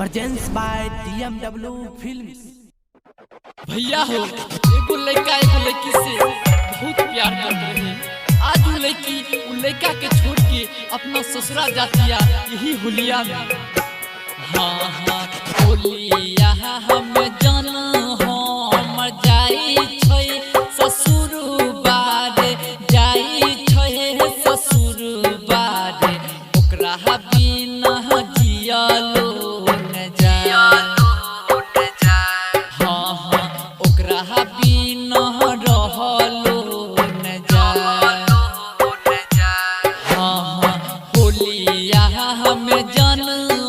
Presents by DMW films. भैया हो एगो लड़का एगो लड़की से बहुत प्यार करते रहे। आज वो लड़का के छोड़ के अपना ससुरा जातिया यही होलिया में। हाँ हाँ होलिया हम जान हमर जाई छै ससुर बारे, जाई छै ससुर बारे, ओकरा बिना जियलो न जाय। हाँ हाँ ओकरा बिना रहलो न जाय। हाँ हाँ होलिया हम जान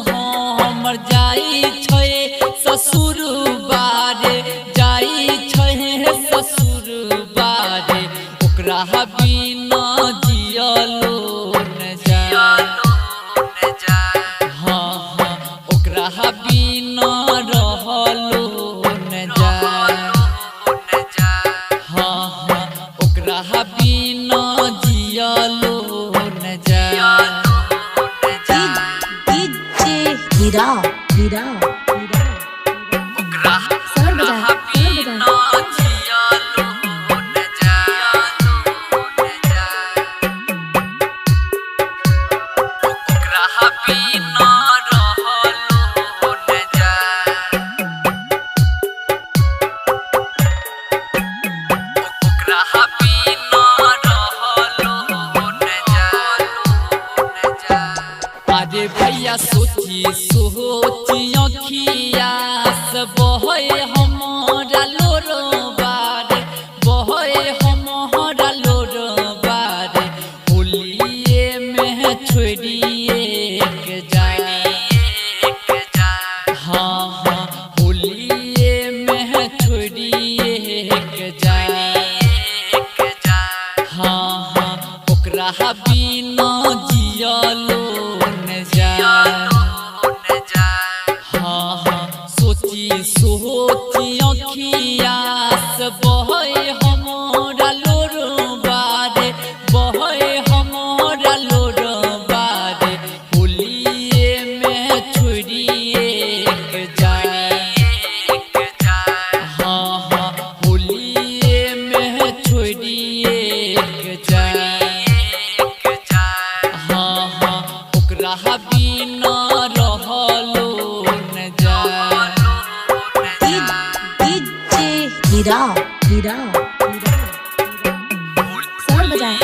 हमर जाई छै ससुर बारे, जाई छै ससुर बारे, ओकरा बिना जियलो न जाय। हाँ हाँ ओकरा बिना रहलो न जाय। हाँ हाँ ओकरा बिना जियलो न जाय। हीरा हीरा ओकरा बिना जियलो न जाय। ओकरा बिना रहलो न जाय। ओकरा बिना रहलो न जाय। अरे भैया सोची सोची अखिया से बहे हमारा लोरो बारे, बहे हमारा लोरो बारे, होलिए में छोड़िए के जाए। हाँ हाँ होलिए में छोड़िए के जाए। हाँ हाँ ओकरा बिना जियलो न जाय। हाँ हाँ सोची सोची अखिया से बहे हमारा लोरो बारे, बहे हमारा लोरो बारे, होलिए में छोड़िए के जाए। हाँ हाँ होलिए में छोड़िए के जाए। हाँ हाँ ओकरा बिना रहलो न जाय। हीरा हीरा सर बजाए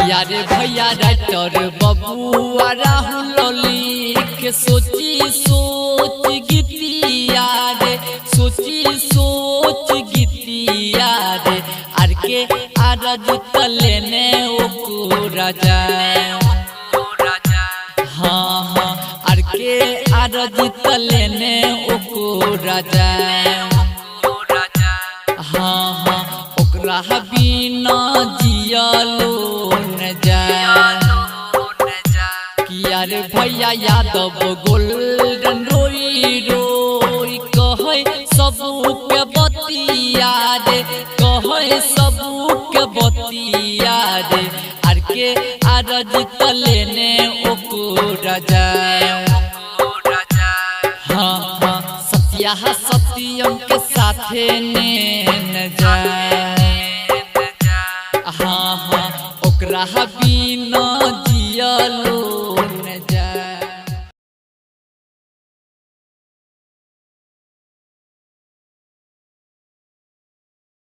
यारे भैया राइटर बबुआ राहुल लिख सोची सोच गीतिया रे, सोची सोच गीतिया रे, आर के आरज तलेने ओको राजा। हाँ हाँ आर के आरज तलेने ओको राजा। हाँ हाँ ओकरा बिना जियलो न जाय। किया रे भैया यादव गोल्डन रोई रोई कहे सबके बतिया रे, कहे सबके बतिया रे, आर के आरज तलेने ओको राजा। हाँ हाँ सत्या सत्यम के साथे ने न जाय। हाँ हाँ ओकरा